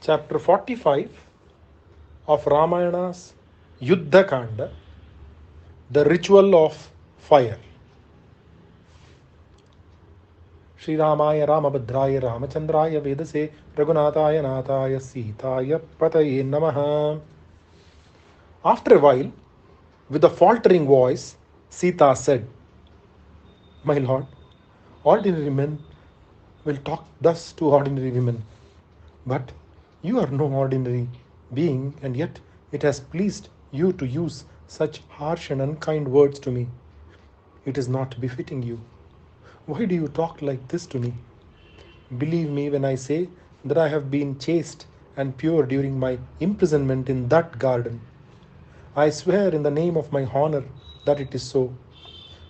Chapter 45 of Ramayana's YUDHAKHANDA, the ritual of fire. Shri Ramaya Ramabhadraya Ramachandraya Vedase Raghunathaya Nathaya Sitaya Pataye Namaha. After a while, with a faltering voice, Sita said, "My lord, ordinary men will talk thus to ordinary women. But you are no ordinary being, and yet it has pleased you to use such harsh and unkind words to me. It is not befitting you. Why do you talk like this to me? Believe me when I say that I have been chaste and pure during my imprisonment in that garden. I swear in the name of my honor that it is so.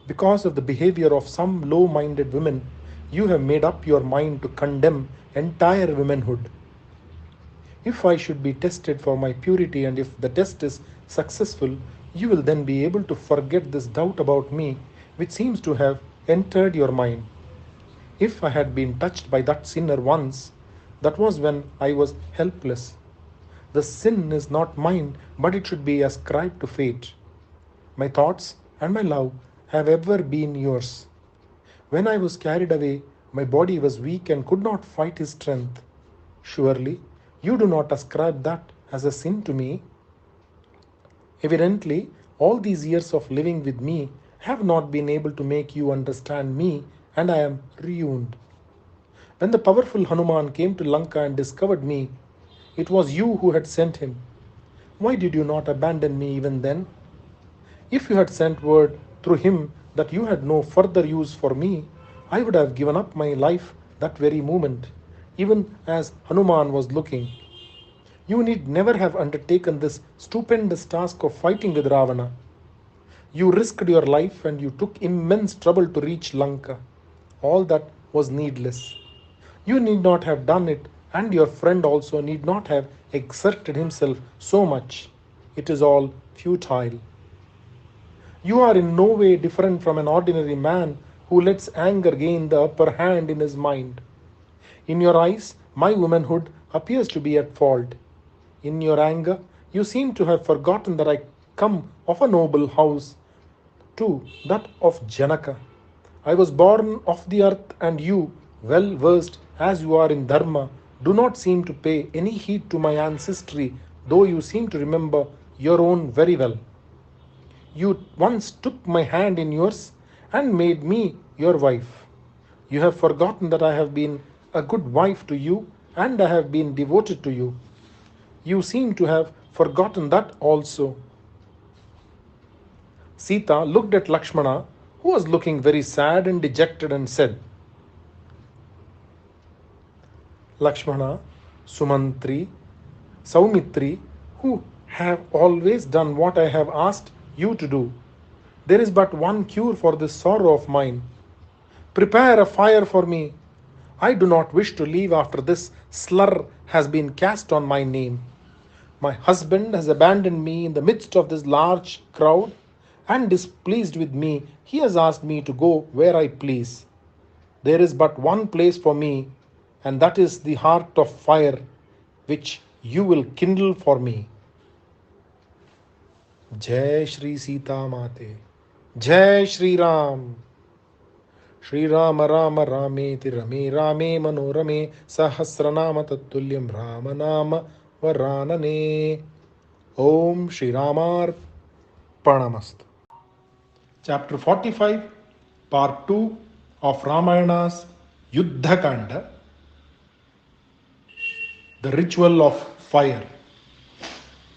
Because of the behavior of some low-minded women, you have made up your mind to condemn entire womanhood. If I should be tested for my purity, and if the test is successful, you will then be able to forget this doubt about me which seems to have entered your mind. If I had been touched by that sinner once, that was when I was helpless. The sin is not mine, but it should be ascribed to fate. My thoughts and my love have ever been yours. When I was carried away, my body was weak and could not fight his strength. Surely, you do not ascribe that as a sin to me. Evidently, all these years of living with me have not been able to make you understand me, and I am ruined. When the powerful Hanuman came to Lanka and discovered me, it was you who had sent him. Why did you not abandon me even then? If you had sent word through him that you had no further use for me, I would have given up my life that very moment, even as Hanuman was looking. You need never have undertaken this stupendous task of fighting with Ravana. You risked your life and you took immense trouble to reach Lanka. All that was needless. You need not have done it, and your friend also need not have exerted himself so much. It is all futile. You are in no way different from an ordinary man who lets anger gain the upper hand in his mind. In your eyes, my womanhood appears to be at fault. In your anger, you seem to have forgotten that I come of a noble house, too, that of Janaka. I was born of the earth, and you, well versed as you are in Dharma, do not seem to pay any heed to my ancestry, though you seem to remember your own very well. You once took my hand in yours and made me your wife. You have forgotten that I have been a good wife to you, and I have been devoted to you. You seem to have forgotten that also. Sita looked at Lakshmana, who was looking very sad and dejected, and said, Lakshmana, Sumantri, Saumitri, who have always done what I have asked you to do. There is but one cure for this sorrow of mine. Prepare a fire for me. I do not wish to leave after this slur has been cast on my name. My husband has abandoned me in the midst of this large crowd, and displeased with me, he has asked me to go where I please. There is but one place for me, and that is the heart of fire, which you will kindle for me. Jai Shri Sita Mate, Jai Shri Ram. Shri Rama Rama Rameti Rame Rame Manorame Sahasranama Tattulyam Ramanama Varanane. Om Shri Ramar Pranamastu. Chapter 45, Part 2 of Ramayana's Yuddhakanda, the ritual of fire.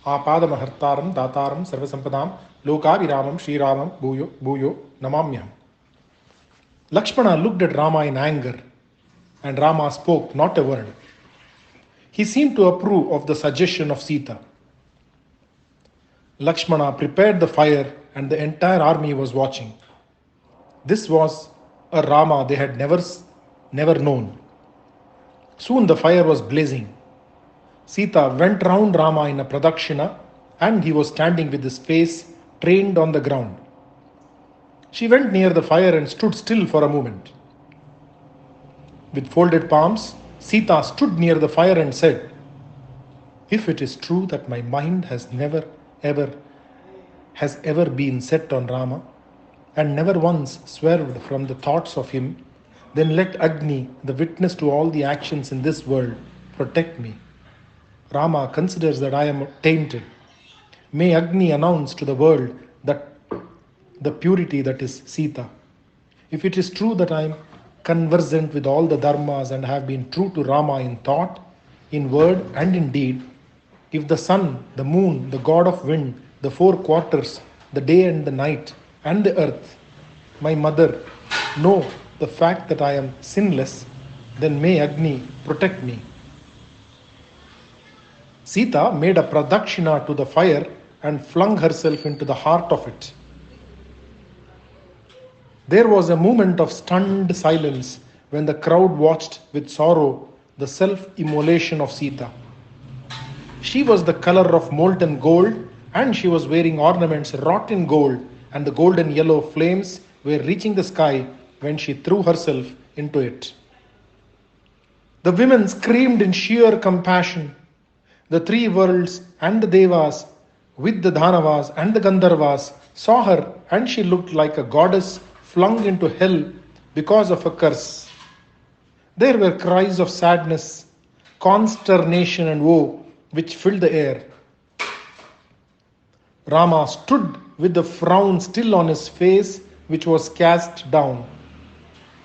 Apadamahartaram Dataram Sarvasampadam Lokaviramam Shri Ramam Bhuyo Bhuyo Namamyam. Lakshmana looked at Rama in anger, and Rama spoke not a word. He seemed to approve of the suggestion of Sita. Lakshmana prepared the fire, and the entire army was watching. This was a Rama they had never known. Soon the fire was blazing. Sita went round Rama in a pradakshina, and he was standing with his face trained on the ground. She went near the fire and stood still for a moment. With folded palms, Sita stood near the fire and said, If it is true that my mind has never ever has ever been set on Rama and never once swerved from the thoughts of him, then let Agni, the witness to all the actions in this world, protect me. Rama considers that I am tainted. May Agni announce to the world that the purity that is Sita. If it is true that I am conversant with all the dharmas and have been true to Rama in thought, in word, and in deed, if the sun, the moon, the god of wind, the four quarters, the day and the night, and the earth, my mother, know the fact that I am sinless, then may Agni protect me. Sita made a pradakshina to the fire and flung herself into the heart of it. There was a moment of stunned silence when the crowd watched with sorrow the self-immolation of Sita. She was the color of molten gold, and she was wearing ornaments wrought in gold, and the golden yellow flames were reaching the sky when she threw herself into it. The women screamed in sheer compassion. The three worlds and the Devas, with the Dhanavas and the Gandharvas, saw her, and she looked like a goddess flung into hell because of a curse. There were cries of sadness, consternation, and woe which filled the air. Rama stood with the frown still on his face, which was cast down.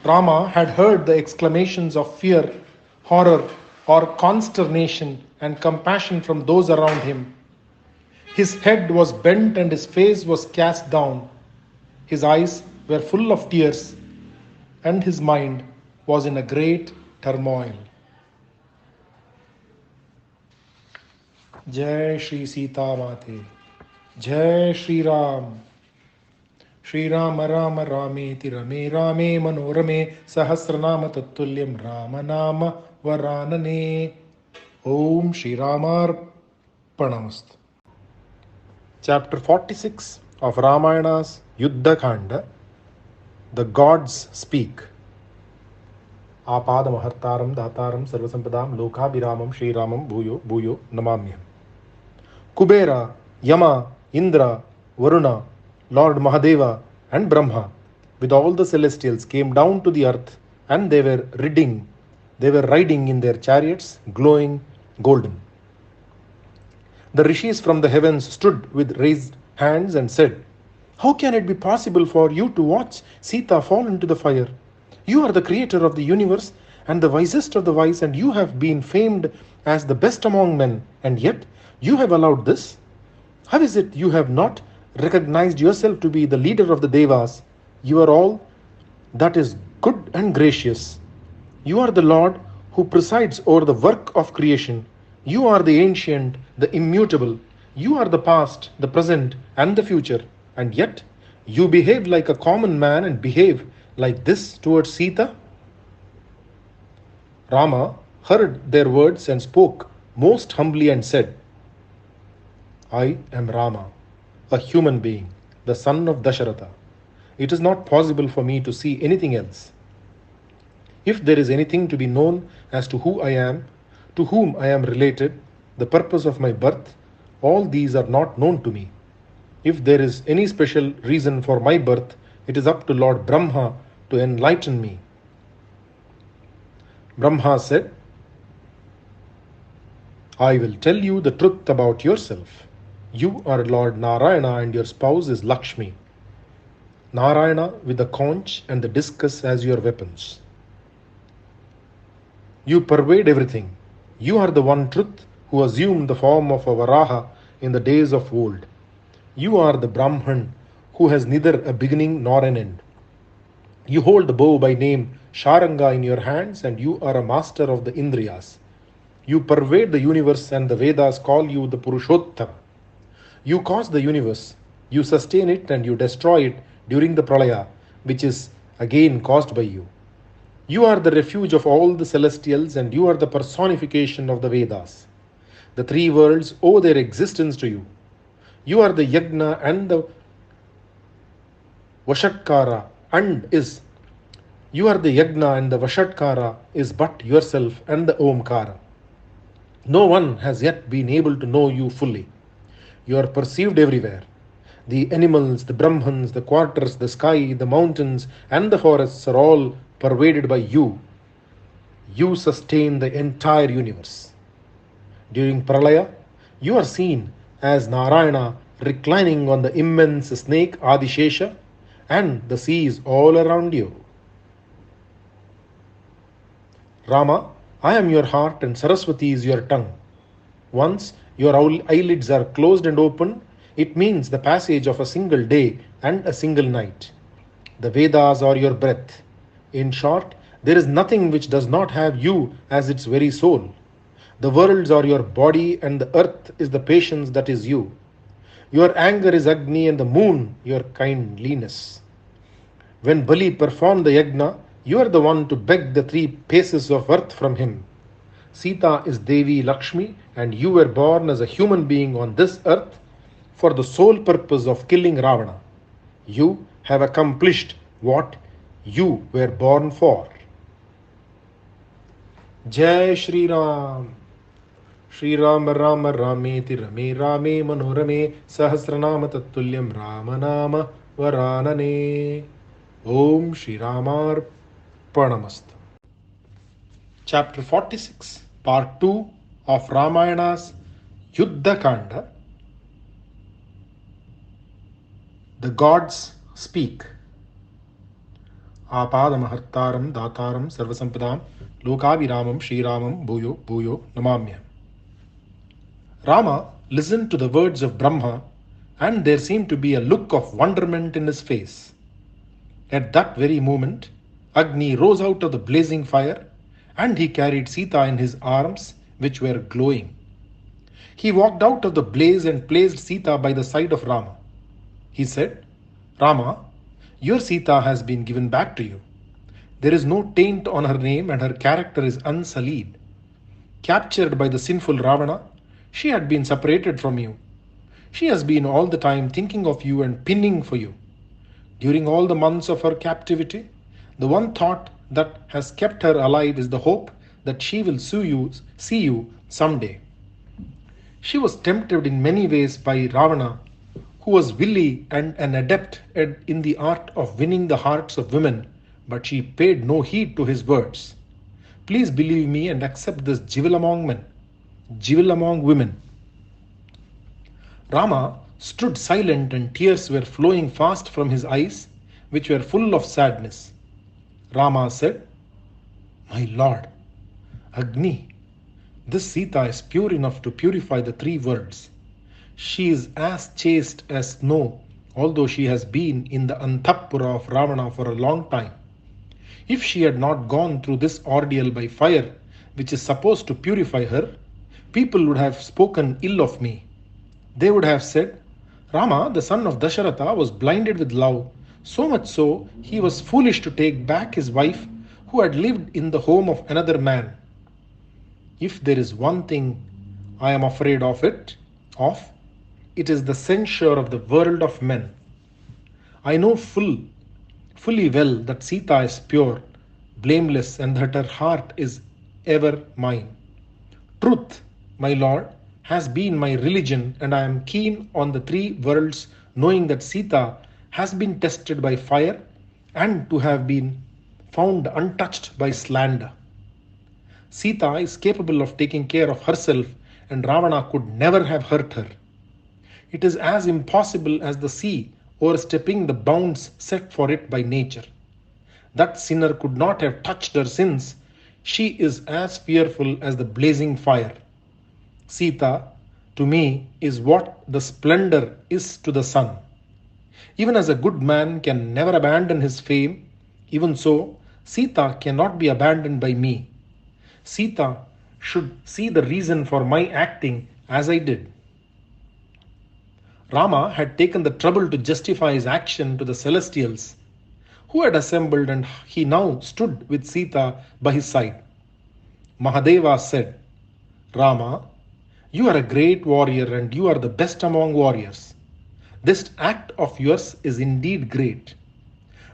Rama had heard the exclamations of fear, horror, or consternation and compassion from those around him. His head was bent and his face was cast down. His eyes were full of tears, and his mind was in a great turmoil. Jai Shri Sita Mate, Jai Shri Ram. Shri Rama Rama Rameti Rame Rame Manorame Sahasranama Tattulyam Ramanama Varanane. Om Shri Ramar Panamast. Chapter 46 of Ramayana's Yuddhakhanda. The Gods Speak. Apada Mahartaram Dhataram Sarvasampadam Lokabhiramam Shri Ramam Bhuyo Bhuyo Namamyam. Kubera, Yama, Indra, Varuna, Lord Mahadeva and Brahma with all the celestials came down to the earth, and they were riding in their chariots glowing golden. The rishis from the heavens stood with raised hands and said, "How can it be possible for you to watch Sita fall into the fire? You are the creator of the universe and the wisest of the wise, and you have been famed as the best among men, and yet you have allowed this? How is it you have not recognized yourself to be the leader of the Devas? You are all that is good and gracious. You are the Lord who presides over the work of creation. You are the ancient, the immutable. You are the past, the present, and the future. And yet, you behave like a common man and behave like this towards Sita?" Rama heard their words and spoke most humbly and said, "I am Rama, a human being, the son of Dasharatha. It is not possible for me to see anything else. If there is anything to be known as to who I am, to whom I am related, the purpose of my birth, all these are not known to me. If there is any special reason for my birth, it is up to Lord Brahma to enlighten me." Brahma said, "I will tell you the truth about yourself. You are Lord Narayana and your spouse is Lakshmi. Narayana with the conch and the discus as your weapons. You pervade everything. You are the one truth who assumed the form of a Varaha in the days of old. You are the Brahman who has neither a beginning nor an end. You hold the bow by name Sharanga in your hands, and you are a master of the Indriyas. You pervade the universe, and the Vedas call you the Purushottama. You cause the universe, you sustain it, and you destroy it during the Pralaya, which is again caused by you. You are the refuge of all the celestials, and you are the personification of the Vedas. The three worlds owe their existence to you. You are the Yagna and the Vashatkara, and is. You are the Yagna, and the Vashatkara is but yourself and the Omkara. No one has yet been able to know you fully. You are perceived everywhere. The animals, the Brahmans, the quarters, the sky, the mountains, and the forests are all pervaded by you. You sustain the entire universe. During Pralaya, you are seen as Narayana reclining on the immense snake Adishesha, and the sea is all around you. Rama, I am your heart and Saraswati is your tongue. Once your eyelids are closed and open, it means the passage of a single day and a single night. The Vedas are your breath. In short, there is nothing which does not have you as its very soul. The worlds are your body and the earth is the patience that is you. Your anger is Agni and the moon your kindliness. When Bali performed the yajna, you are the one to beg the three paces of earth from him. Sita is Devi Lakshmi and you were born as a human being on this earth for the sole purpose of killing Ravana. You have accomplished what you were born for. Jai Shri Ram. Shri Ram Rama Rameti Rame Rame Manorame Sahasranama Tattulyam Ramanama Varanane. Om Shri Ramar Pranamast. Chapter 46, Part 2 of Ramayana's Yuddhakhanda. The gods speak. Apadamahartaram Dataram Sarvasampadam Lokaviramam Shri Ramam Bhuyo Bhuyo Namamya. Rama listened to the words of Brahma, and there seemed to be a look of wonderment in his face. At that very moment, Agni rose out of the blazing fire, and he carried Sita in his arms, which were glowing. He walked out of the blaze and placed Sita by the side of Rama. He said, Rama, your Sita has been given back to you. There is no taint on her name and her character is unsullied. Captured by the sinful Ravana, she had been separated from you. She has been all the time thinking of you and pinning for you. During all the months of her captivity, the one thought that has kept her alive is the hope that she will see you someday. She was tempted in many ways by Ravana, who was wily and an adept in the art of winning the hearts of women, but she paid no heed to his words. Please believe me and accept this jewel among men, jewel among women. Rama stood silent and tears were flowing fast from his eyes, which were full of sadness. Rama said, My Lord, Agni, this Sita is pure enough to purify the three worlds. She is as chaste as snow, although she has been in the Antapura of Ravana for a long time. If she had not gone through this ordeal by fire, which is supposed to purify her, people would have spoken ill of me. They would have said, Rama, the son of Dasharatha, was blinded with love, so much so he was foolish to take back his wife who had lived in the home of another man. If there is one thing I am afraid of, it is the censure of the world of men. I know fully well that Sita is pure, blameless, and that her heart is ever mine. Truth, my Lord, has been my religion, and I am keen on the three worlds, knowing that Sita has been tested by fire and to have been found untouched by slander. Sita is capable of taking care of herself, and Ravana could never have hurt her. It is as impossible as the sea overstepping the bounds set for it by nature. That sinner could not have touched her since she is as fearful as the blazing fire. Sita, to me, is what the splendor is to the sun. Even as a good man can never abandon his fame, even so, Sita cannot be abandoned by me. Sita should see the reason for my acting as I did. Rama had taken the trouble to justify his action to the celestials, who had assembled, and he now stood with Sita by his side. Mahadeva said, Rama, you are a great warrior and you are the best among warriors. This act of yours is indeed great.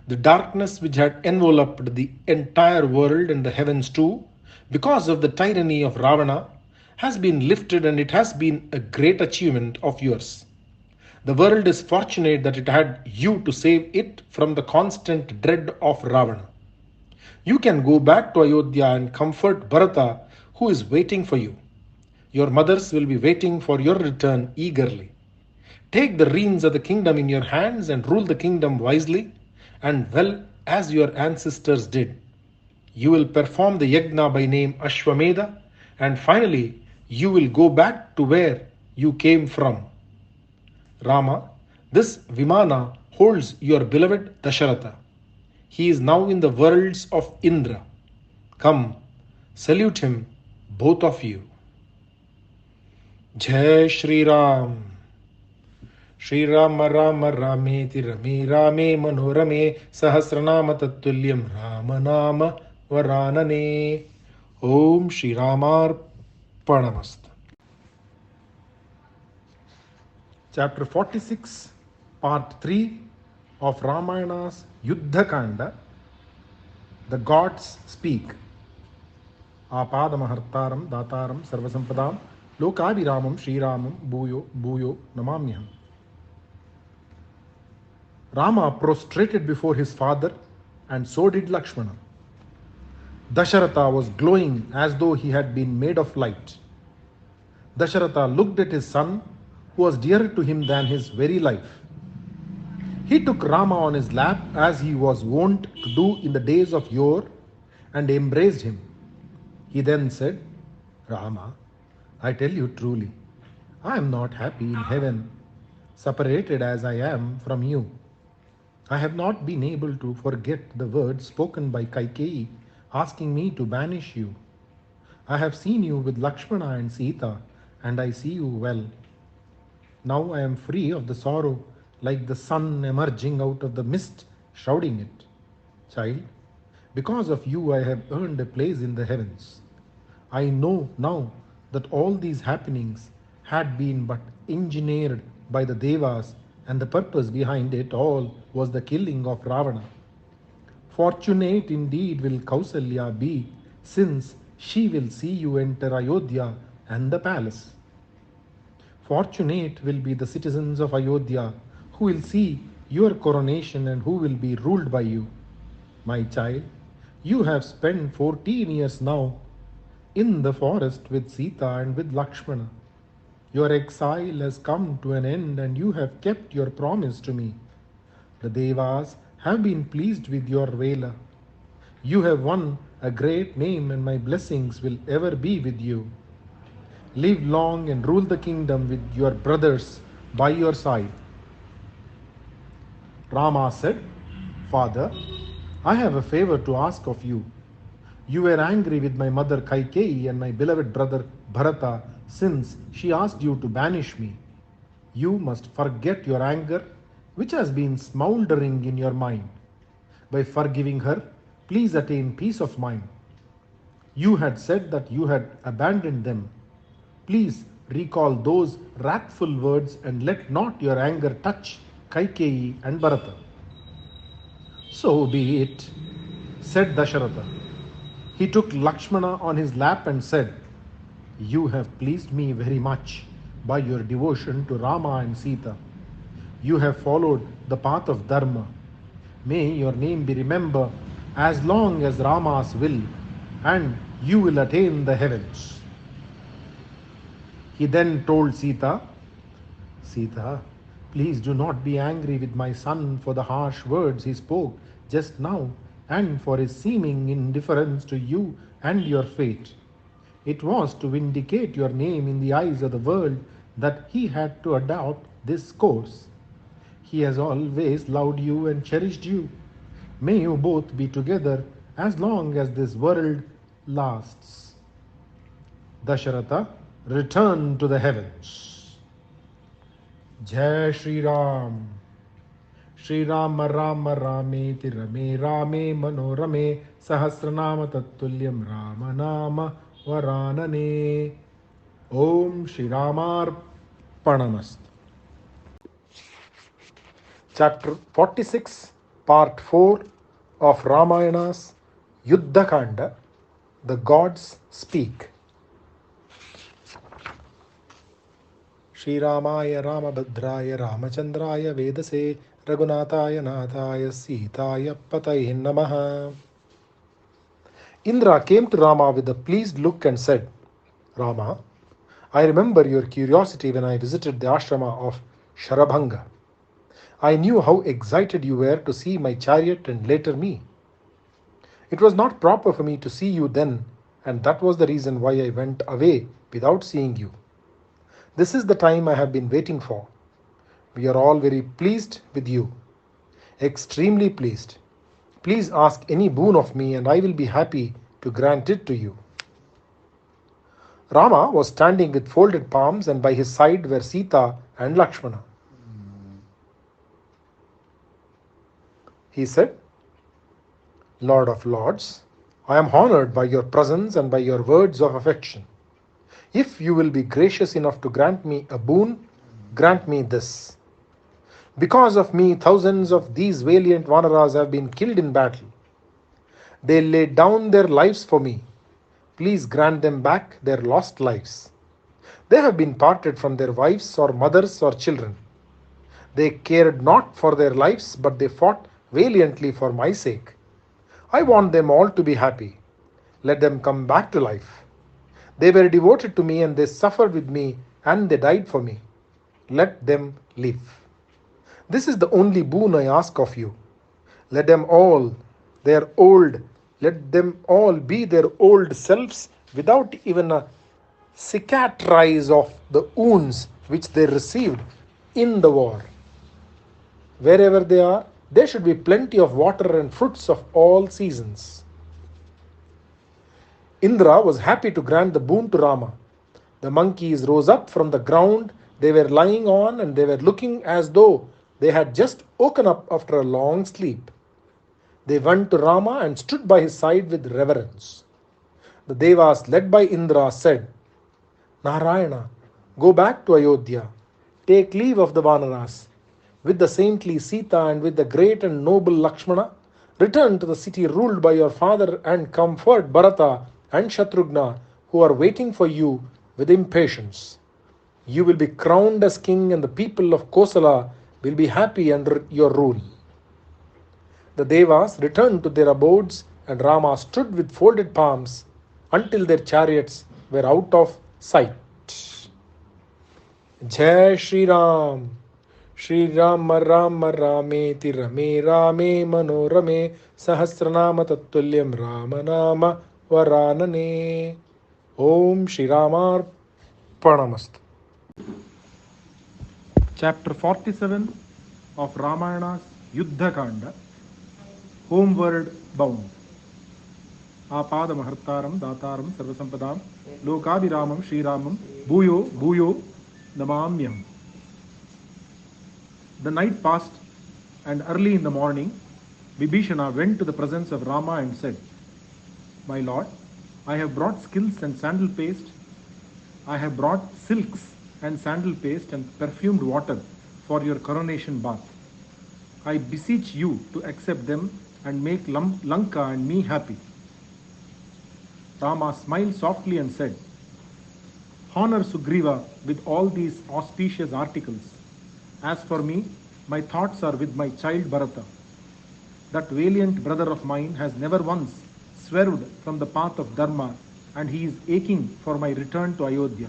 The darkness which had enveloped the entire world and the heavens too, because of the tyranny of Ravana, has been lifted, and it has been a great achievement of yours. The world is fortunate that it had you to save it from the constant dread of Ravana. You can go back to Ayodhya and comfort Bharata, who is waiting for you. Your mothers will be waiting for your return eagerly. Take the reins of the kingdom in your hands and rule the kingdom wisely and well as your ancestors did. You will perform the yajna by name Ashwamedha, and finally you will go back to where you came from. Rama, this Vimana holds your beloved Dasharatha. He is now in the worlds of Indra. Come, salute him, both of you. Jai Shri Ram. Shri Rama Rama Rameti Rame Rame Manorame Sahasranama Tattulyam Ramanama Varanane. Om Shri Ramar Panamast. Chapter 46, Part 3 of Ramayana's Yuddhakhanda. The Gods Speak. Apadamahartaram Dataram Sarvasampadam Lokaviramam Shri Ramam Bhuyo Bhuyo Namamyaham. Rama prostrated before his father, and so did Lakshmana. Dasharatha was glowing as though he had been made of light. Dasharatha looked at his son, who was dearer to him than his very life. He took Rama on his lap as he was wont to do in the days of yore and embraced him. He then said, Rama, I tell you truly, I am not happy in heaven, separated as I am from you. I have not been able to forget the words spoken by Kaikeyi asking me to banish you. I have seen you with Lakshmana and Sita, and I see you well. Now I am free of the sorrow, like the sun emerging out of the mist, shrouding it. Child, because of you I have earned a place in the heavens. I know now that all these happenings had been but engineered by the Devas, and the purpose behind it all was the killing of Ravana. Fortunate indeed will Kausalya be, since she will see you enter Ayodhya and the palace. Fortunate will be the citizens of Ayodhya, who will see your coronation and who will be ruled by you. My child, you have spent 14 years now in the forest with Sita and with Lakshmana. Your exile has come to an end, and you have kept your promise to me. The Devas have been pleased with your valor. You have won a great name, and my blessings will ever be with you. Live long and rule the kingdom with your brothers by your side. Rama said, Father, I have a favor to ask of you. You were angry with my mother Kaikeyi and my beloved brother Bharata, since she asked you to banish me. You must forget your anger, which has been smouldering in your mind. By forgiving her, please attain peace of mind. You had said that you had abandoned them. Please recall those wrathful words and let not your anger touch Kaikeyi and Bharata. So be it, said Dasharatha. He took Lakshmana on his lap and said, You have pleased me very much by your devotion to Rama and Sita. You have followed the path of Dharma. May your name be remembered as long as Rama's will, and you will attain the heavens. He then told Sita, Sita, please do not be angry with my son for the harsh words he spoke just now and for his seeming indifference to you and your fate. It was to vindicate your name in the eyes of the world that he had to adopt this course. He has always loved you and cherished you. May you both be together as long as this world lasts. Dasharatha returned to the heavens. Jai Shri Ram. Shri Rama Rama Rameti Rame Rame Manorame Sahasranama Tattulyam Ramanama Varanane. Om Shri Ramar Panamast. Chapter 46, Part 4 of Ramayana's Yuddhakhanda. The Gods Speak. Shri Ramaya Ramabhadraya Ramachandraya Vedase Raghunataya Nathaya Sitaya Pataya Namaha. Indra came to Rama with a pleased look and said, Rama, I remember your curiosity when I visited the ashrama of Sharabhanga. I knew how excited you were to see my chariot and later me. It was not proper for me to see you then, and that was the reason why I went away without seeing you. This is the time I have been waiting for. We are all very pleased with you. Extremely pleased. Please ask any boon of me and I will be happy to grant it to you. Rama was standing with folded palms and by his side were Sita and Lakshmana. He said, Lord of Lords, I am honored by your presence and by your words of affection. If you will be gracious enough to grant me a boon, grant me this. Because of me, thousands of these valiant Vanaras have been killed in battle. They laid down their lives for me. Please grant them back their lost lives. They have been parted from their wives or mothers or children. They cared not for their lives, but they fought valiantly for my sake. I want them all to be happy. Let them come back to life. They were devoted to me and they suffered with me and they died for me. Let them live. This is the only boon I ask of you. Let them all be their old selves without even a cicatrice of the wounds which they received in the war. Wherever they are, there should be plenty of water and fruits of all seasons. Indra was happy to grant the boon to Rama. The monkeys rose up from the ground they were lying on and they were looking as though they had just woken up after a long sleep. They went to Rama and stood by his side with reverence. The Devas, led by Indra, said, Narayana, go back to Ayodhya. Take leave of the Vanaras. With the saintly Sita and with the great and noble Lakshmana, return to the city ruled by your father and comfort Bharata and Shatrughna, who are waiting for you with impatience. You will be crowned as king and the people of Kosala will be happy under your rule. The Devas returned to their abodes and Rama stood with folded palms until their chariots were out of sight. Jai Shri Ram. Shri Rama Rama Rameti Rame Rame Manorame Sahasranama Tattvalyam Ramanama Varanane. Om Shri Ramar Pranamastu. Chapter 47 of Ramayana's Yuddhakhanda, Homeward Bound. Apada Mahartaram Dataram Sarvasampadam Lokabhiramam Shri Ramam Bhuyo Bhuyo Namamyam. The night passed, and early in the morning, Vibhishana went to the presence of Rama and said, My lord, I have brought skills and sandal paste. I have brought silks and sandal paste and perfumed water for your coronation bath. I beseech you to accept them and make Lanka and me happy. Rama smiled softly and said, Honor Sugriva with all these auspicious articles. As for me, my thoughts are with my child Bharata. That valiant brother of mine has never once swerved from the path of Dharma, and he is aching for my return to Ayodhya.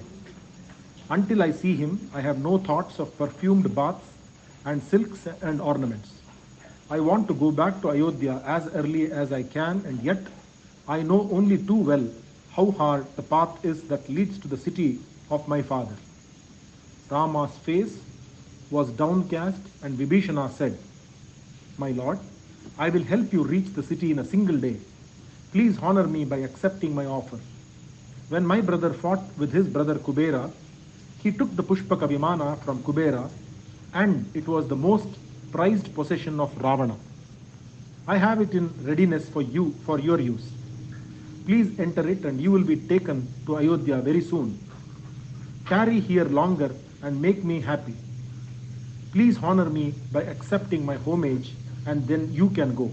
Until I see him, I have no thoughts of perfumed baths and silks and ornaments. I want to go back to Ayodhya as early as I can, and yet I know only too well how hard the path is that leads to the city of my father. Rama's face was downcast, and Vibhishana said, My lord, I will help you reach the city in a single day. Please honor me by accepting my offer. When my brother fought with his brother Kubera, he took the Pushpaka Vimana from Kubera, and it was the most prized possession of Ravana. I have it in readiness for you, for your use. Please enter it and you will be taken to Ayodhya very soon. Tarry here longer and make me happy. Please honor me by accepting my homage and then you can go.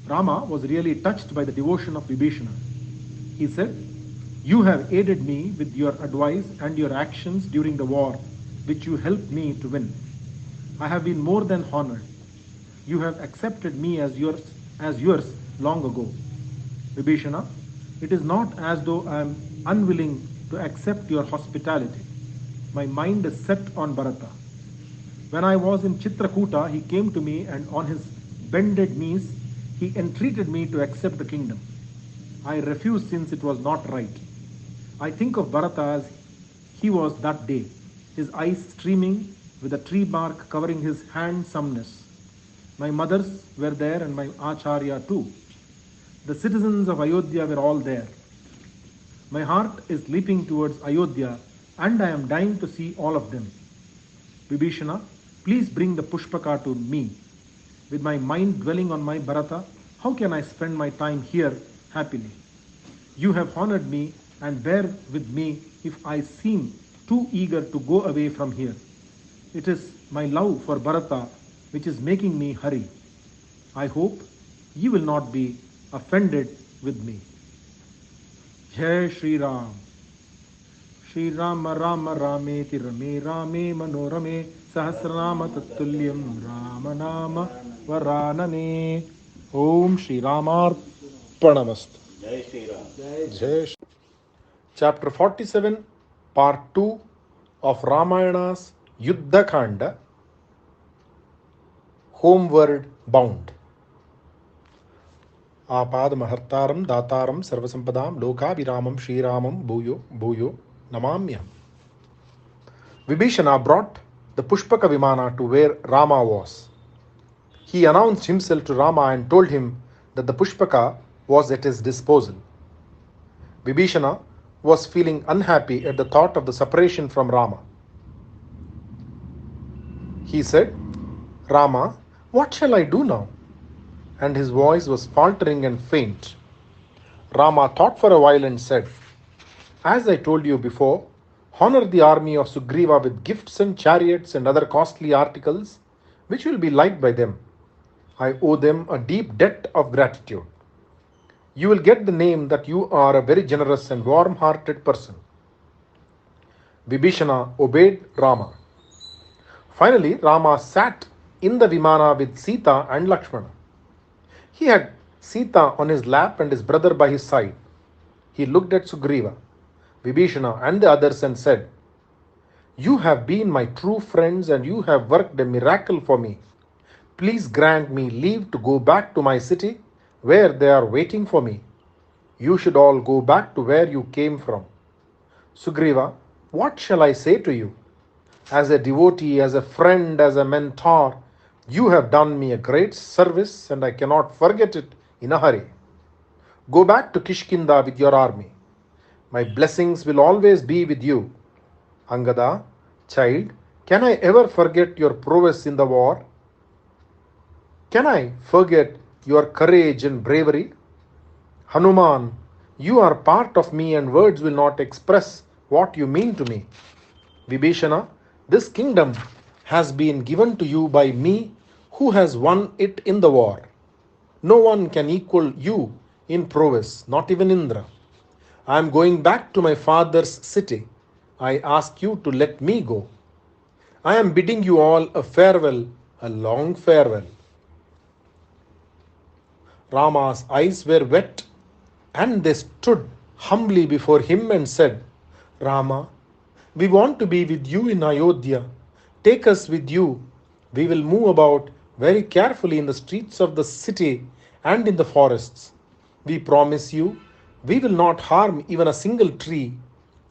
Rama was really touched by the devotion of Vibhishana. He said, You have aided me with your advice and your actions during the war, which you helped me to win. I have been more than honored. You have accepted me as yours long ago. Vibhishana, it is not as though I am unwilling to accept your hospitality. My mind is set on Bharata. When I was in Chitrakuta, he came to me and on his bended knees, he entreated me to accept the kingdom. I refused since it was not right. I think of Bharata as he was that day, his eyes streaming with a tree bark covering his handsomeness. My mothers were there and my Acharya too. The citizens of Ayodhya were all there. My heart is leaping towards Ayodhya and I am dying to see all of them. Vibhishana, please bring the Pushpaka to me. With my mind dwelling on my Bharata, how can I spend my time here happily? You have honored me and bear with me if I seem too eager to go away from here. It is my love for Bharata which is making me hurry. I hope you will not be offended with me. Jai Shri Ram. Shri Rama Rama Rameti Rame Rame Manorame Sahasranama Tattulyam Rama Nama Varanane. Om Shri Ramarpanamastu. Jai Shri Ram. Jai Shri. Chapter 47, Part 2 of Ramayana's Yuddhakhanda, Homeward Bound. Apad Mahartaram Dataram Sarvasampadam Lokabhiramam Shriramam Bhuyo Bhuyo Namamyam. Vibhishana brought the Pushpaka Vimana to where Rama was. He announced himself to Rama and told him that the Pushpaka was at his disposal. Vibhishana was feeling unhappy at the thought of the separation from Rama. He said, Rama, what shall I do now? And his voice was faltering and faint. Rama thought for a while and said, as I told you before, honor the army of Sugriva with gifts and chariots and other costly articles, which will be liked by them. I owe them a deep debt of gratitude. You will get the name that you are a very generous and warm-hearted person. Vibhishana obeyed Rama. Finally, Rama sat in the Vimana with Sita and Lakshmana. He had Sita on his lap and his brother by his side. He looked at Sugriva, Vibhishana and the others and said, you have been my true friends and you have worked a miracle for me. Please grant me leave to go back to my city where they are waiting for me. You should all go back to where you came from. Sugriva, what shall I say to you? As a devotee, as a friend, as a mentor, you have done me a great service and I cannot forget it in a hurry. Go back to Kishkinda with your army. My blessings will always be with you. Angada, child, can I ever forget your prowess in the war? Can I forget your courage and bravery? Hanuman, you are part of me and words will not express what you mean to me. Vibhishana, this kingdom has been given to you by me who has won it in the war. No one can equal you in prowess, not even Indra. I am going back to my father's city. I ask you to let me go. I am bidding you all a farewell, a long farewell. Rama's eyes were wet and they stood humbly before him and said, Rama, we want to be with you in Ayodhya. Take us with you. We will move about very carefully in the streets of the city and in the forests. We promise you, we will not harm even a single tree.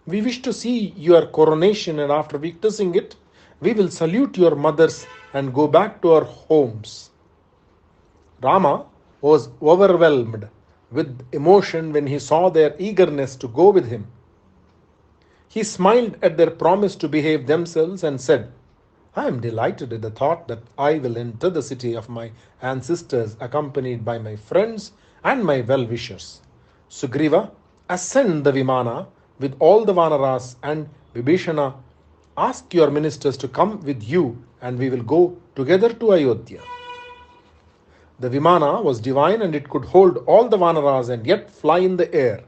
We wish to see your coronation and after witnessing it, we will salute your mothers and go back to our homes. Rama was overwhelmed with emotion when he saw their eagerness to go with him. He smiled at their promise to behave themselves and said, I am delighted at the thought that I will enter the city of my ancestors accompanied by my friends and my well-wishers. Sugriva, ascend the Vimana with all the Vanaras and Vibhishana, ask your ministers to come with you and we will go together to Ayodhya. The Vimana was divine and it could hold all the Vanaras and yet fly in the air.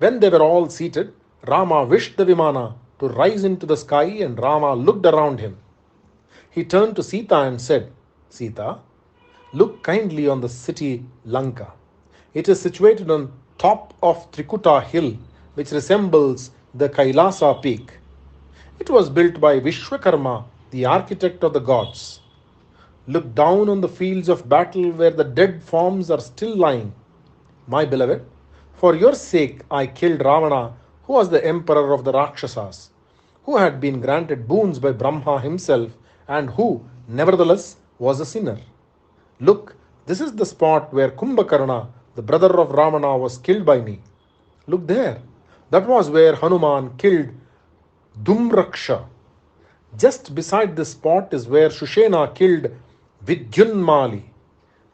When they were all seated, Rama wished the Vimana to rise into the sky, and Rama looked around him. He turned to Sita and said, Sita, look kindly on the city Lanka. It is situated on top of Trikuta hill, which resembles the Kailasa peak. It was built by Vishwakarma, the architect of the gods. Look down on the fields of battle where the dead forms are still lying. My beloved, for your sake I killed Ravana, who was the emperor of the Rakshasas, who had been granted boons by Brahma himself, and who, nevertheless, was a sinner. Look, this is the spot where Kumbhakarna, the brother of Ravana, was killed by me. Look there. That was where Hanuman killed Dhumraksha. Just beside this spot is where Shushena killed Vidyunmali.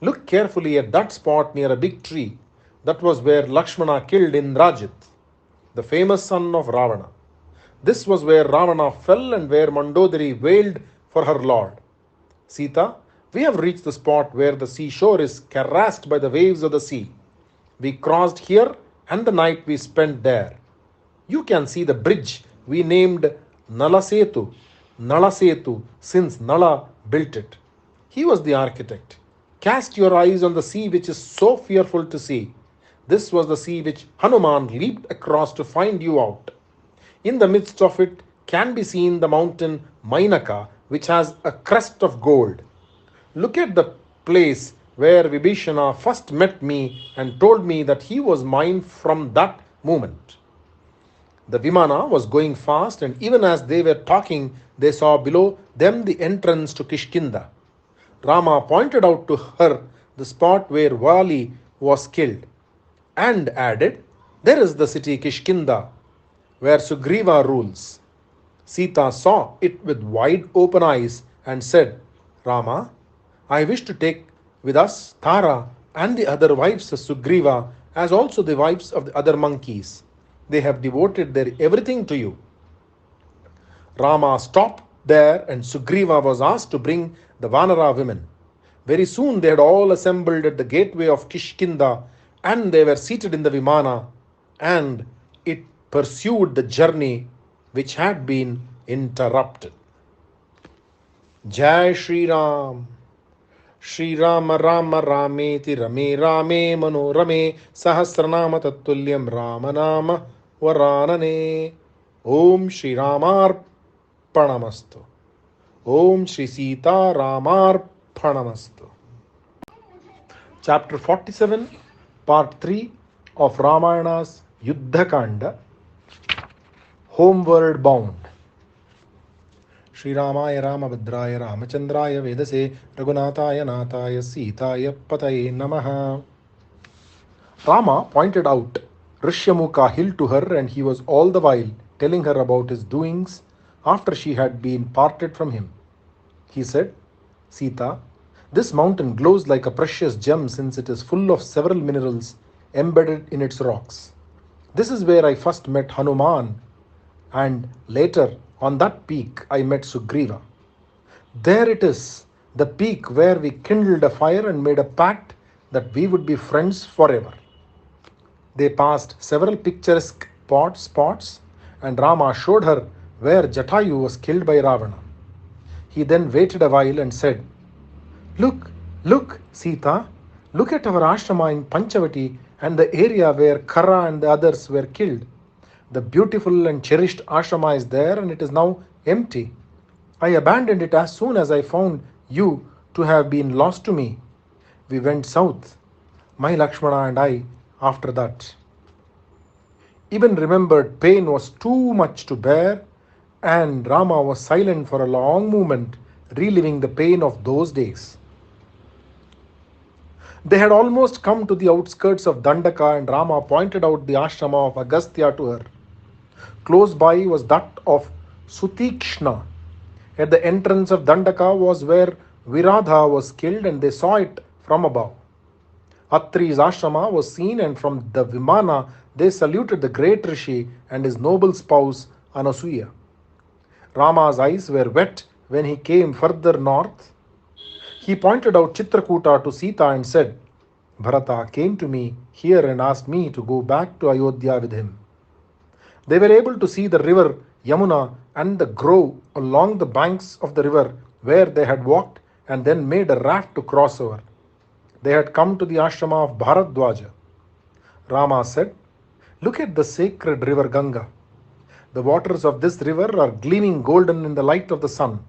Look carefully at that spot near a big tree. That was where Lakshmana killed Indrajit, the famous son of Ravana. This was where Ravana fell and where Mandodari wailed for her lord. Sita, we have reached the spot where the seashore is caressed by the waves of the sea. We crossed here and the night we spent there. You can see the bridge we named Nalasetu, since Nala built it. He was the architect. Cast your eyes on the sea which is so fearful to see. This was the sea which Hanuman leaped across to find you out. In the midst of it can be seen the mountain Mainaka, which has a crest of gold. Look at the place where Vibhishana first met me and told me that he was mine from that moment. The Vimana was going fast, and even as they were talking, they saw below them the entrance to Kishkinda. Rama pointed out to her the spot where Vali was killed and added, there is the city Kishkinda, where Sugriva rules. Sita saw it with wide open eyes and said, Rama, I wish to take with us Tara and the other wives of Sugriva, as also the wives of the other monkeys. They have devoted their everything to you. Rama stopped there, and Sugriva was asked to bring the Vanara women. Very soon they had all assembled at the gateway of Kishkinda, and they were seated in the Vimana, and it pursued the journey which had been interrupted. Jai Shri Ram. Shri Rama Rama Rameti Rame Rame Manorame Sahasranama Tattulyam Ramanama Varanane. Om Shri Ramar Panamastu. Om Shri Sita Ramar Panamastu. Chapter 47, Part 3 of Ramayana's Yuddhakhanda, Homeward Bound. Shri Ramaya Ramabhadraya Ramachandraya Vedase Raghunataya Nathaya Sitaya Pataye Namaha. Rama pointed out Rishyamukha hill to her, and he was all the while telling her about his doings after she had been parted from him. He said, Sita, this mountain glows like a precious gem, since it is full of several minerals embedded in its rocks. This is where I first met Hanuman, and later on that peak I met Sugriva. There it is, the peak where we kindled a fire and made a pact that we would be friends forever. They passed several picturesque spots, and Rama showed her where Jatayu was killed by Ravana. He then waited a while and said, Look, Sita, look at our ashrama in Panchavati and the area where Kara and the others were killed. The beautiful and cherished ashrama is there, and it is now empty. I abandoned it as soon as I found you to have been lost to me. We went south, my Lakshmana and I, after that. Even remembered pain was too much to bear, and Rama was silent for a long moment, reliving the pain of those days. They had almost come to the outskirts of Dandaka, and Rama pointed out the ashrama of Agastya to her. Close by was that of Sutikshna. At the entrance of Dandaka was where Viradha was killed, and they saw it from above. Atri's ashrama was seen, and from the Vimana they saluted the great Rishi and his noble spouse Anasuya. Rama's eyes were wet when he came further north. He pointed out Chitrakuta to Sita and said, Bharata came to me here and asked me to go back to Ayodhya with him. They were able to see the river Yamuna and the grove along the banks of the river where they had walked and then made a raft to cross over. They had come to the ashrama of Bharadwaja. Rama said, "Look at the sacred river Ganga. The waters of this river are gleaming golden in the light of the sun.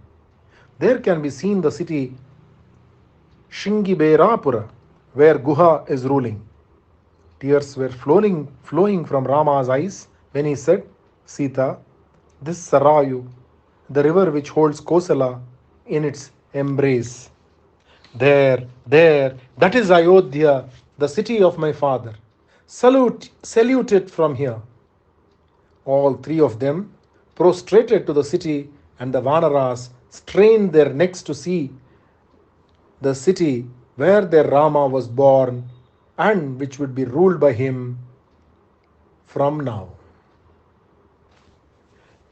There can be seen the city Shingiberapura, where Guha is ruling." Tears were flowing from Rama's eyes when he said, "Sita, this Sarayu, the river which holds Kosala in its embrace. There, that is Ayodhya, the city of my father. Salute it from here." All three of them prostrated to the city, and the Vanaras strained their necks to see the city where their Rama was born and which would be ruled by him from now.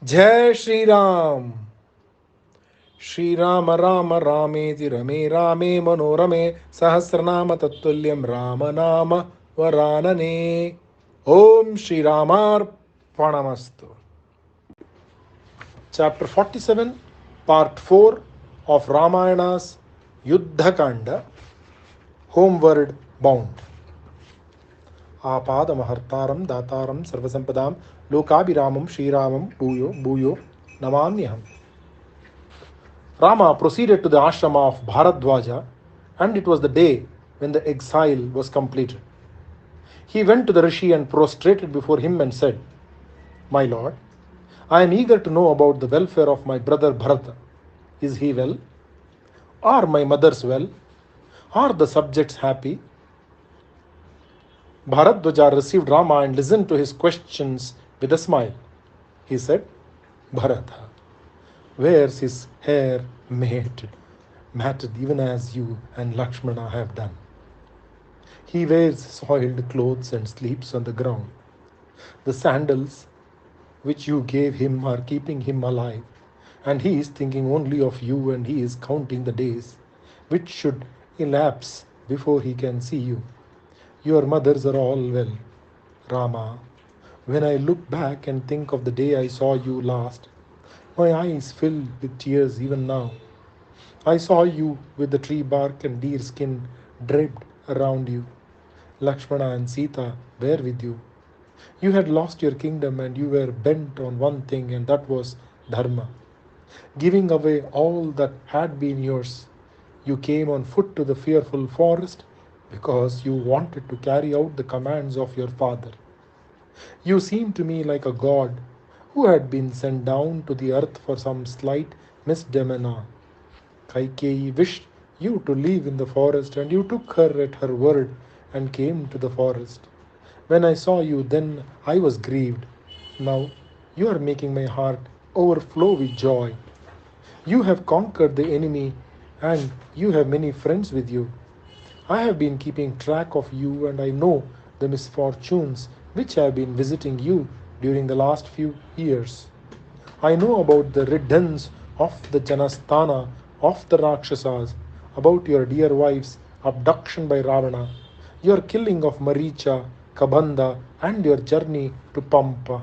Jai Shri Ram. Shri Rama Rama Rameti Rame Rame Manorame Sahasranama Tattvalyam Rama Nama Varanane. Om Shri Ramar Panamastu. Chapter 47, Part 4 of Ramayana's Yuddhakhanda, Homeward Bound. Apadamahartaram Dataram Sarvasampadam Lokabhiramam Shriramam Bhuyo Bhuyo Namamyaham. Rama proceeded to the ashrama of Bharadwaja, and it was the day when the exile was completed. He went to the Rishi and prostrated before him and said, "My lord, I am eager to know about the welfare of my brother Bharata. Is he well? Are my mothers well? Are the subjects happy?" Bharadwaja received Rama and listened to his questions with a smile. He said, "Bharata wears his hair matted even as you and Lakshmana have done. He wears soiled clothes and sleeps on the ground. The sandals which you gave him are keeping him alive, and he is thinking only of you, and he is counting the days which should elapse before he can see you. Your mothers are all well. Rama, when I look back and think of the day I saw you last, my eyes fill with tears even now. I saw you with the tree bark and deer skin draped around you. Lakshmana and Sita were with you. You had lost your kingdom and you were bent on one thing, and that was dharma. Giving away all that had been yours, you came on foot to the fearful forest because you wanted to carry out the commands of your father. You seemed to me like a god who had been sent down to the earth for some slight misdemeanor. Kaikeyi wished you to live in the forest, and you took her at her word and came to the forest. When I saw you then, I was grieved. Now you are making my heart overflow with joy. You have conquered the enemy, and you have many friends with you. I have been keeping track of you, and I know the misfortunes which have been visiting you during the last few years. I know about the riddance of the Janasthana of the Rakshasas, about your dear wife's abduction by Ravana, your killing of Maricha, Kabanda, and your journey to Pampa.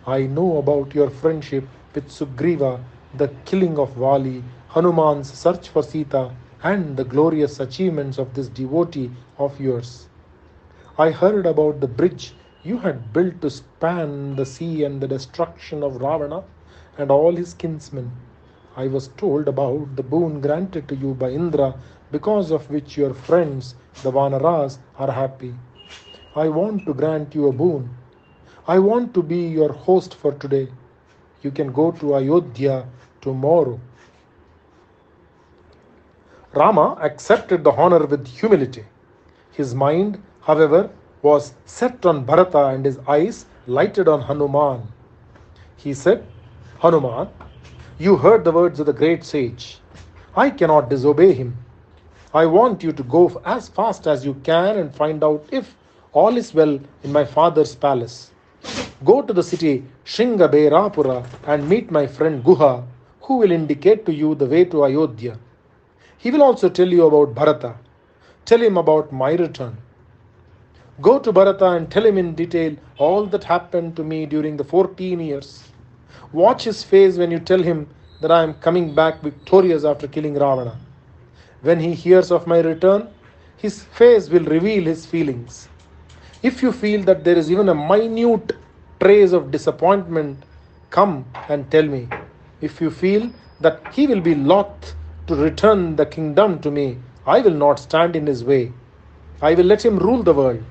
I know about your friendship with Sugriva, the killing of Vali, Hanuman's search for Sita, and the glorious achievements of this devotee of yours. I heard about the bridge you had built to span the sea and the destruction of Ravana and all his kinsmen. I was told about the boon granted to you by Indra, because of which your friends, the Vanaras, are happy. I want to grant you a boon. I want to be your host for today. You can go to Ayodhya tomorrow." Rama accepted the honor with humility. His mind, however, was set on Bharata and his eyes lighted on Hanuman. He said, "Hanuman, you heard the words of the great sage. I cannot disobey him. I want you to go as fast as you can and find out if all is well in my father's palace. Go to the city Shingaberapura and meet my friend Guha, who will indicate to you the way to Ayodhya. He will also tell you about Bharata. Tell him about my return. Go to Bharata and tell him in detail all that happened to me during the 14 years. Watch his face when you tell him that I am coming back victorious after killing Ravana. When he hears of my return, his face will reveal his feelings. If you feel that there is even a minute trace of disappointment, come and tell me. If you feel that he will be loth to return the kingdom to me, I will not stand in his way. I will let him rule the world.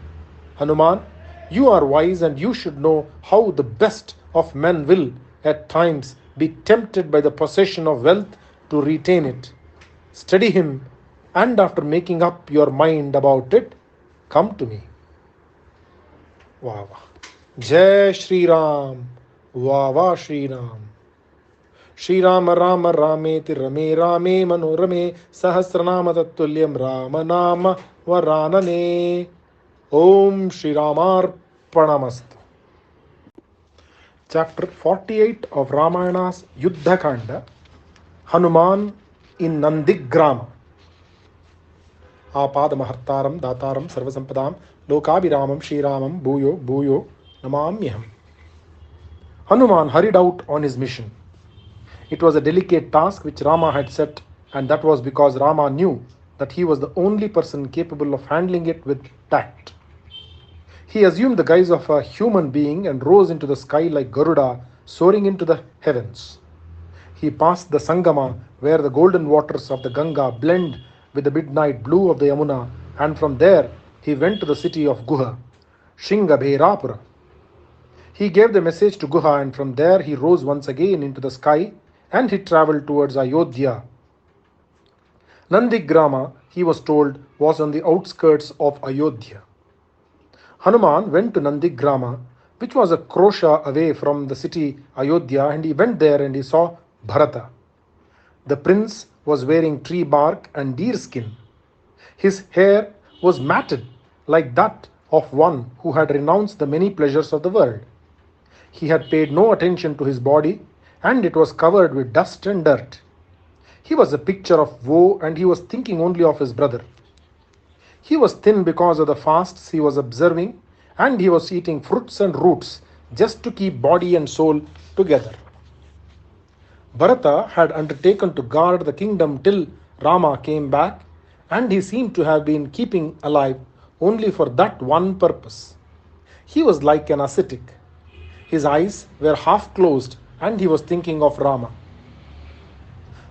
Hanuman, you are wise and you should know how the best of men will, at times, be tempted by the possession of wealth to retain it. Study him, and after making up your mind about it, come to me. Wow. Jai Shri Ram. Wow, Shri Ram. Shri Rama Rama Rameti Rame Rame Manorame Sahasranama Tattulyam Rama Nama Varanane. Om Shri Ramar Pranamastu. Chapter 48 of Ramayana's Yuddhakhanda, Hanuman in Nandigrama. Apadamahartaram Dataram Sarvasampadam Lokabhiramam Shri Ramam Bhuyo Bhuyo Namamyaham. Hanuman hurried out on his mission. It was a delicate task which Rama had set, and that was because Rama knew that he was the only person capable of handling it with tact. He assumed the guise of a human being and rose into the sky like Garuda, soaring into the heavens. He passed the Sangama, where the golden waters of the Ganga blend with the midnight blue of the Yamuna, and from there he went to the city of Guha, Shingabherapura. He gave the message to Guha, and from there he rose once again into the sky, and he travelled towards Ayodhya. Nandigrama, he was told, was on the outskirts of Ayodhya. Hanuman went to Nandigrama, which was a krosha away from the city Ayodhya, and he went there and he saw Bharata. The prince was wearing tree bark and deer skin. His hair was matted like that of one who had renounced the many pleasures of the world. He had paid no attention to his body, and it was covered with dust and dirt. He was a picture of woe, and he was thinking only of his brother. He was thin because of the fasts he was observing, and he was eating fruits and roots just to keep body and soul together. Bharata had undertaken to guard the kingdom till Rama came back, and he seemed to have been keeping alive only for that one purpose. He was like an ascetic. His eyes were half closed, and he was thinking of Rama.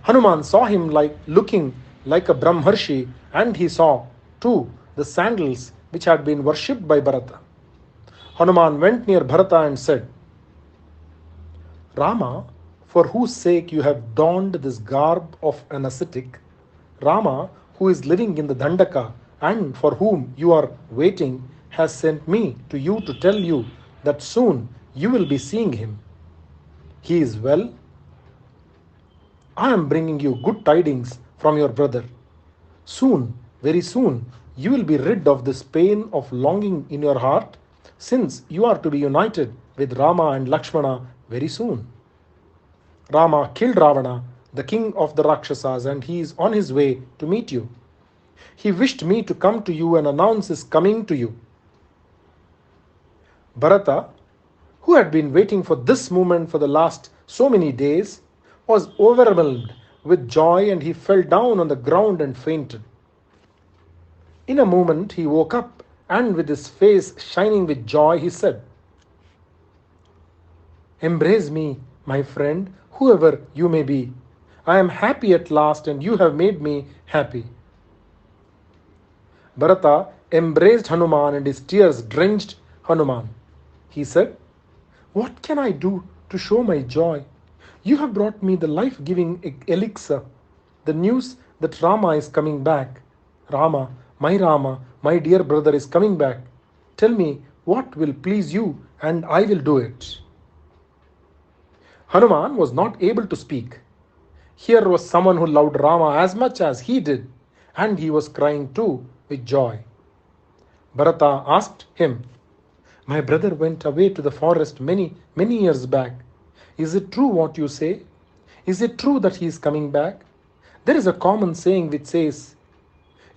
Hanuman saw him looking like a Brahmarshi, and he saw, too, the sandals which had been worshipped by Bharata. Hanuman went near Bharata and said, Rama, for whose sake you have donned this garb of an ascetic, Rama, who is living in the Dandaka and for whom you are waiting, has sent me to you to tell you that soon you will be seeing him. He is well. I am bringing you good tidings from your brother. Soon, very soon, you will be rid of this pain of longing in your heart, since you are to be united with Rama and Lakshmana very soon. Rama killed Ravana, the king of the Rakshasas, and he is on his way to meet you. He wished me to come to you and announce his coming to you. Bharata, who had been waiting for this moment for the last so many days, was overwhelmed with joy, and he fell down on the ground and fainted. In a moment he woke up, and with his face shining with joy, he said, Embrace me, my friend, whoever you may be. I am happy at last, and you have made me happy. Bharata embraced Hanuman, and his tears drenched Hanuman. He said, What can I do to show my joy? You have brought me the life-giving elixir, the news that Rama is coming back. Rama, my dear brother is coming back. Tell me what will please you, and I will do it. Hanuman was not able to speak. Here was someone who loved Rama as much as he did, and he was crying too with joy. Bharata asked him, My brother went away to the forest many years back. Is it true what you say? Is it true that he is coming back? There is a common saying which says,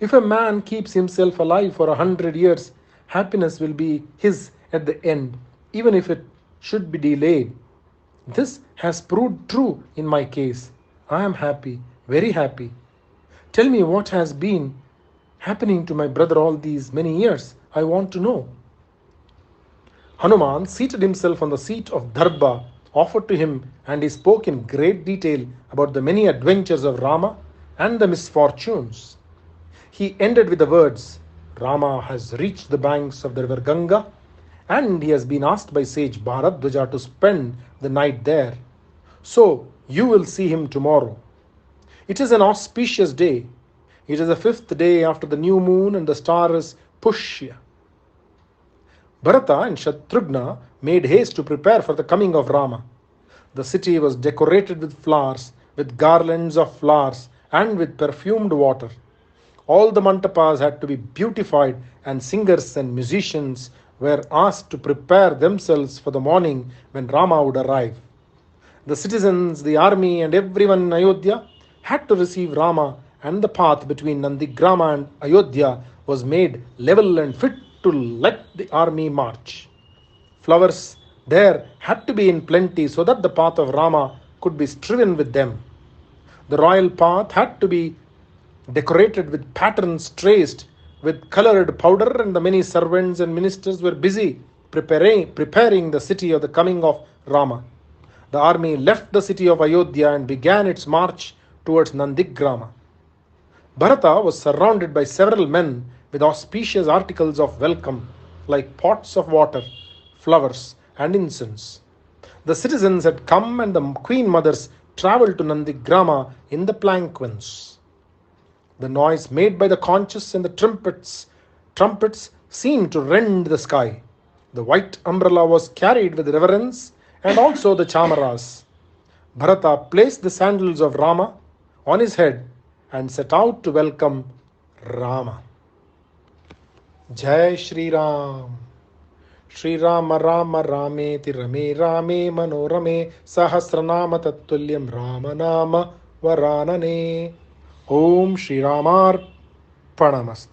If a man keeps himself alive for 100 years, happiness will be his at the end, even if it should be delayed. This has proved true in my case. I am happy, very happy. Tell me what has been happening to my brother all these many years. I want to know. Hanuman seated himself on the seat of Darbha offered to him, and he spoke in great detail about the many adventures of Rama and the misfortunes. He ended with the words, Rama has reached the banks of the river Ganga, and he has been asked by sage Bharadwaja to spend the night there. So you will see him tomorrow. It is an auspicious day. It is the 5th day after the new moon, and the star is Pushya. Bharata and Shatrughna made haste to prepare for the coming of Rama. The city was decorated with flowers, with garlands of flowers, and with perfumed water. All the mantapas had to be beautified, and singers and musicians were asked to prepare themselves for the morning when Rama would arrive. The citizens, the army, and everyone in Ayodhya had to receive Rama, and the path between Nandigrama and Ayodhya was made level and fit to let the army march. Flowers there had to be in plenty so that the path of Rama could be striven with them. The royal path had to be decorated with patterns traced with colored powder, and the many servants and ministers were busy preparing the city of the coming of Rama. The army left the city of Ayodhya and began its march towards Nandigrama. Bharata was surrounded by several men with auspicious articles of welcome, like pots of water, flowers, and incense. The citizens had come, and the queen mothers travelled to Nandigrama in the palanquins. The noise made by the conches and the trumpets seemed to rend the sky. The white umbrella was carried with reverence, and also the chamaras. Bharata placed the sandals of Rama on his head and set out to welcome Rama. Jai Shri Ram. Shri Rama Rama Rameti Rame Rame Manorame Sahasranama Tattvalyam Ramanama Varanane. Om Shri Ramar Pranamast.